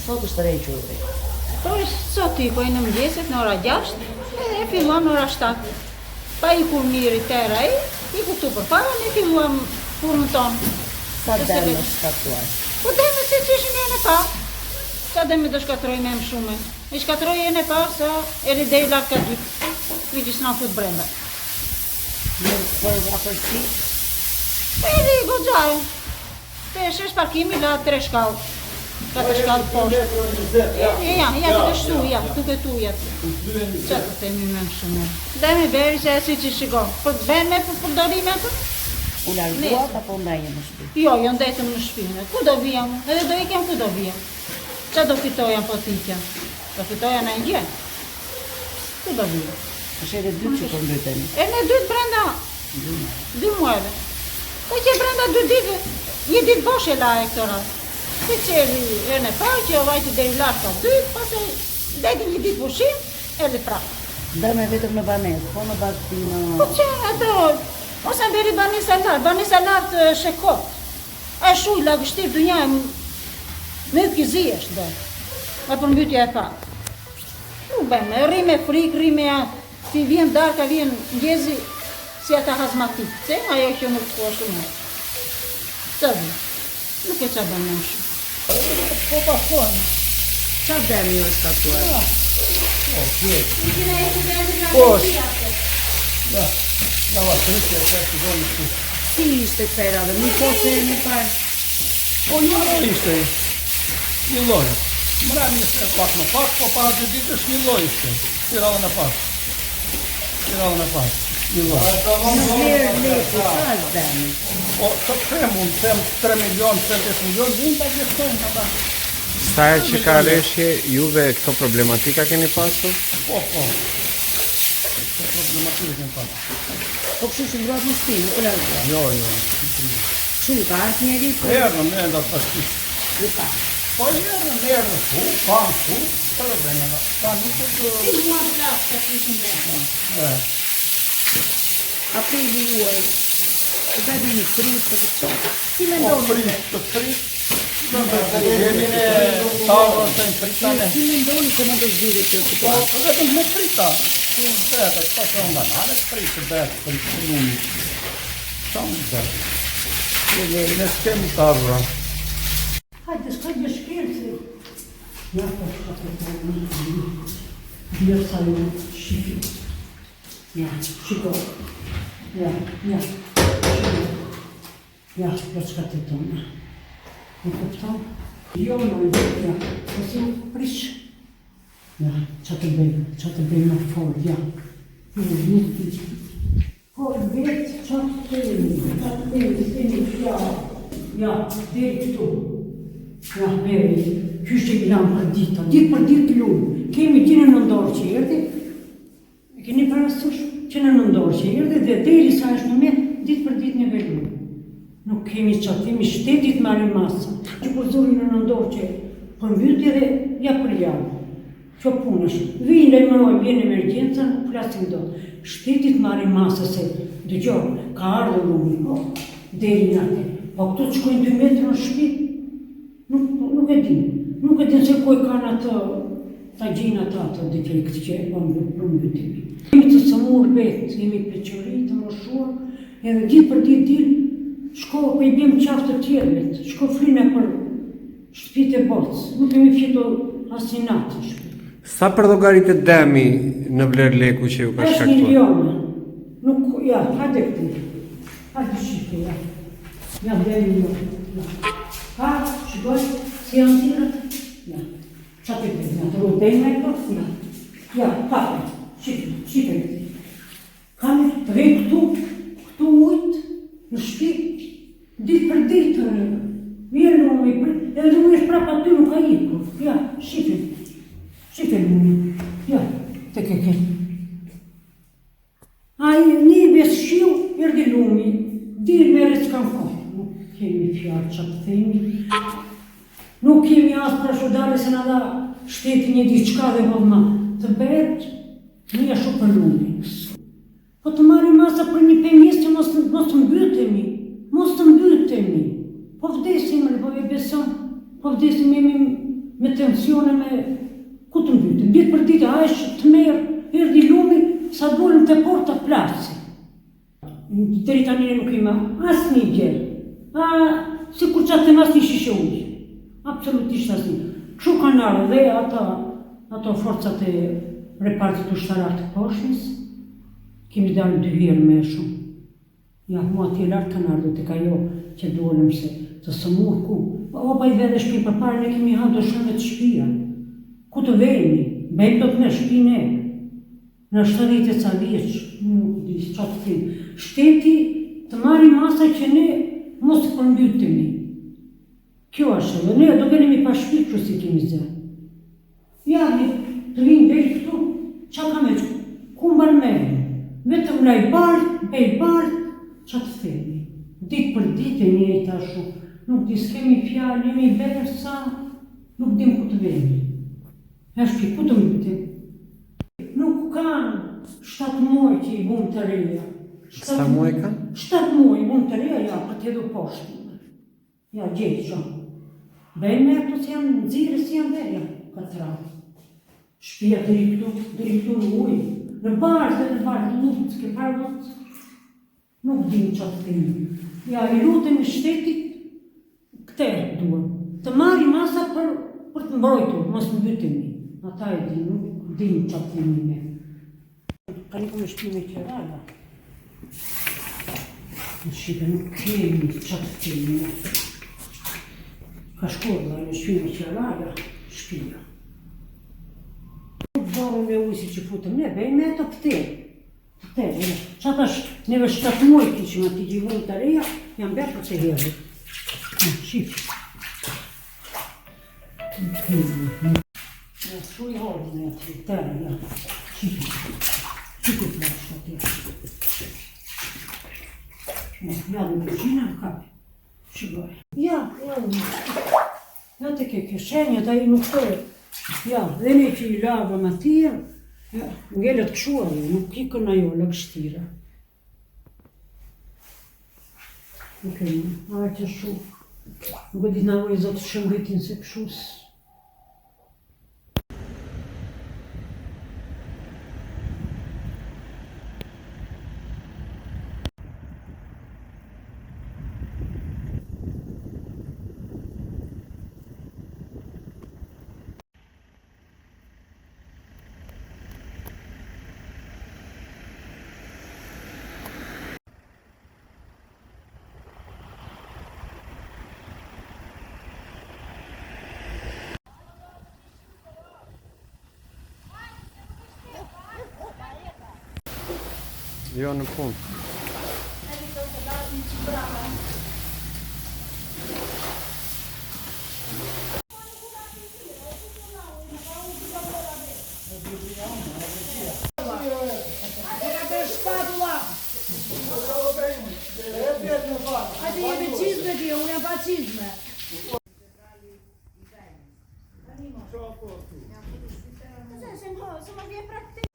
sot është rrequr. Po sot i në mëngjesit në ora 6 e fillon në ora 7. Pa i kur miri tëra i këtu për para ne filluam punën tonë. Sa dëmë është shkatruar? Po dëmë se që ishim e në pa. Sa dëmë do shkatrojmë më shumë. I shkatroj e në pa sa eri deri lartë ka dytë. Vi që s'na fut brenda. Për apërsi? Po eri goxhaj. Te shesh parkimi la 3 shkallë. 4 shkallë poshtë. Ja, të shtu, duke tu, Që të themi me më shumë? Demi beri që e si që shikon. Për ben me përdorime atë? U larguat apo ndajnë në shtëpi? Jo, ndetëm në shtëpinë. Ku do vijam? Edhe do ikem ku do vijam. Që do fitoja po t'ikja? Do fitoja në një? Ku do vijam? Është edhe dytë që po mbyteni? E në dytë brenda 2 muajve. Po që brenda 2 ditë, 1 ditë bosh e la e këtë radhë. Si qeri e në pa, që o vajtë deri lartë ka 2, pas e deti 1 ditë pushim, edhe prapë. Dëmë vetëm në banesë, po në bastinë... Po që ato, ose beri banesa lartë shekot. A shuj lagështir dënja e me kizi është dhe. E përmbytja e pa. Nuk bëjmë, rime frikë, rime si vjen darka, vjen njezi si ata hazmatik. Se ajo që nuk po shumë. Që dhe, nuk e që bëjmë në shumë. Po paskojnë. Qa dëmë ju është katuar? Posh. Da, tristë e të zonë të. Si ishte këtëra dhe një posë e një parë? Po një loj ishte. Një loj. Mëra një se pak në pak, po para 2 ditësh një loj ishte. Tirallën e pak. Një loj. Në vlerë leku, qa është dëmë? Po, të them 3 milion, 5 milion, vinë të gjithëtojnë në ta. Sa herë që ka rreshje, juve këto problematika keni pasur? Po. Këto problematika keni pasur. Po kështu që ngrohet në shtëpi, nuk e larguat? Jo. Kështu i ka ardhur njeri? Erdhën, enda të pashkisht. I pa. Po erdhën, fu, të rëvejnë. Ta nuk të të... Si mua plasë që ishim dhe. Aprili juaj, da dhe një fritë të qëtë. Si me Po ndonë? fritë. Jemi në tavën të në fritane. Si me ndonë se më do zhvire të të Po, vetëm me frita. Beta, që pasë nga nane, fritë, fritë të lumi. Qamë beta. Ne s'kemi tavëra. Hajde shkirë. Ja, po shkate të një. Bjerë sa një shqipi. Ja, shiko. Ja. Ja, po shkate të një. Në këpëton? Jo, ja, po si prish. Ja, që të bëjmë në folë, ja. Folë vetë, që të bëjmë, ja, dhe këtu. Ja, beri, qështë që gëlam për dita, ditë për ditë lumë. Kemi që në nëndorë që erdi, keni parasysh që në nëndorë që erdi, dhe deri sa është në me, ditë për ditë në velumë. Nuk kemi qatë, kemi shtetit marrin masa. Që po zuri në nëndorë që përmbytje dhe ja për javë. Që punësh, vinë e mëroj, vjen emergjenca, nuk flasim do. Shtetit marrin masa se, dëgjohë, ka ardhë lumi, deri në atë. Po këtu të shkojnë 2 metrë në shpi, nuk e din. Nuk e din se koj kanë atë, ta gjinë atë defekt që e përmbytimi. Kemi të sëmur betë, kemi peqëri të moshuar, edhe ditë për ditë shko për i bim qaftë të tjerët, shko frime për shtëpit e botës, nuk kemi fjeto asinatë në shpi. Sa për llogaritë dëmi në vlerë leku që ju ka 5 shkaktuar? miliona. Nuk, ja, hajde këtu. Hajde shqipë, ja. Ja, deri jo. Ja. Ha, shkoj, si janë tirët? Ja. Qa të të të të dejnë me këto? Ja. Ja, hajde, shqipë. Kame të vej këtu ujtë, në shpi, ditë për ditë, vjerë në me për, edhe në me shprapa ty nuk ka ikur. Ja, shqipe lumi. Ja, të keke. A një bes shiu, erdi lumi, dirë mere s'kam kohë. Nuk kemi fjarë që të themi. Nuk kemi asë pra shodare se në da shteti një diqka dhe vëllma. Të betë, një ashtu për lumi. Po të marri masa për një penjes që mos të mbytemi. Po vdesim, po e beson, po vdesim tensione me ku të mbytë. Ditë për ditë, a është të merë, erdi lumi, sa dolëm të porta plasi. Deri tani nuk ima asë një gjerë. Si kur qatë të mas një shishe ujë. Absolutisht asë një. Kështu kanë arë dhe ato forcat e repartit ushtarar të poshtës, kemi dalë 2 herë me shumë. Ja, mua t'je lartë kanë ardhë të ka jo që duolëm se të sëmur ku. Opa i vedhe shpinë për pare, ne kemi hanë do shënve të shpia. Ku të vejmi, bejmë do të me shpine. Në 70 ca vjeç, nuk di që qatë tim. Shteti të marri masa që ne mos të përmbytemi. Kjo është edhe, ne do venimi pa shpirë që si kemi zë. Ja, të vinë bejtë këtu, qa ka me që, ku mbar mejnë. Vetëm laj bardh, bej bardh, qa të themi. Ditë për ditë e njëjta shu. Nuk di s'kemi fjallë, jemi berë sa, nuk dim ku të vemi. E shpi, ku të mbytim? Nuk kanë 7 muaj që i bunë të reja. 7 muaj kanë? 7 muaj i bunë të reja, ja, për t'edu poshtë. Ja, gjithë shumë. Bejnë me ato si janë nëzire, si janë verja, këtë ra. Shpia të rikëtu në ujë. Në bardhë, nuk të ke parë, nuk dim që të temi. Ja, i lutëm i shtetit, këte duhem. Të marri masa për të mbrojtur, mos në bytemi. Ata e di, nuk dim që të temi me. Ka një këmë shpime qërala. Në Shqipe nuk kemi që të temi me. Ka shkolla në shpime qërala, shpia. Nuk dorën me ujë si që futëm ne, bejnë me ato këte. Që ata neve 7 muaj kishim ati gjivon të reja, janë bërë për të herë. Shqipë. Shu i horë në ati, tërë, ja. Shqipë. Shqipë të lashtë ati. Ja, në këshina në kapi. Shqipë. Ja, ja të ke shenjët, a i nuk tërë. Ja, dhe ne që i lavëm atje, ngellet këshua dhe, nuk ikën ajo lëgështira. Nuk e një, a që shu. Nuk e di nga ojë zotë shëmbetin se këshus. Jo në punë. Hajde jemi qizme ti, unë jam pa qizme. Se më vje praktik.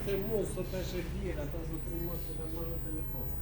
të mos sot tash e bjer, ata zotrin mos e kanë marrë në telefon.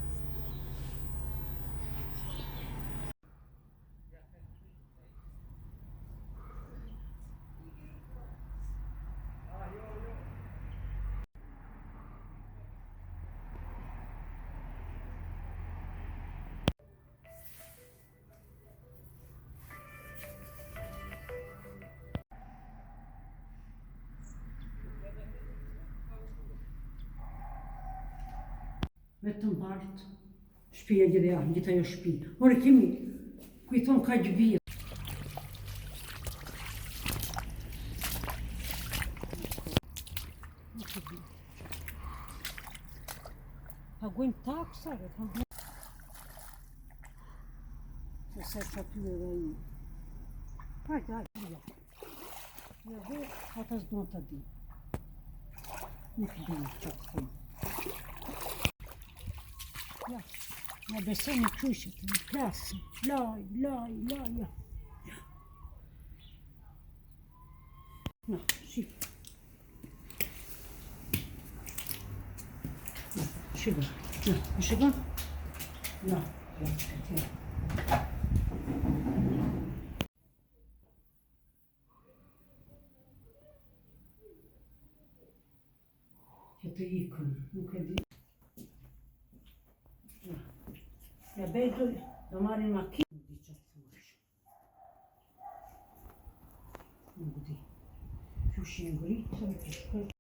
Vetëm bartë, shtëpia gjithë ajo shtëpi. Ore kemi, ku i thonë ka gjëbia. Paguajmë taksa, paguajmë. Se se që aty edhe i. Hajde, ja dhe, ata s'do të di. Nuk di që të thonë. Ja besoj në qyshet, në klasë, laj, ja. Na, shikë. Shikë, shikë. Na, ja. Që të ikën, nuk e di. Ja bejdo, do marrin makinë. Nuk di që të thuash. Nuk di. Që shi ngritë,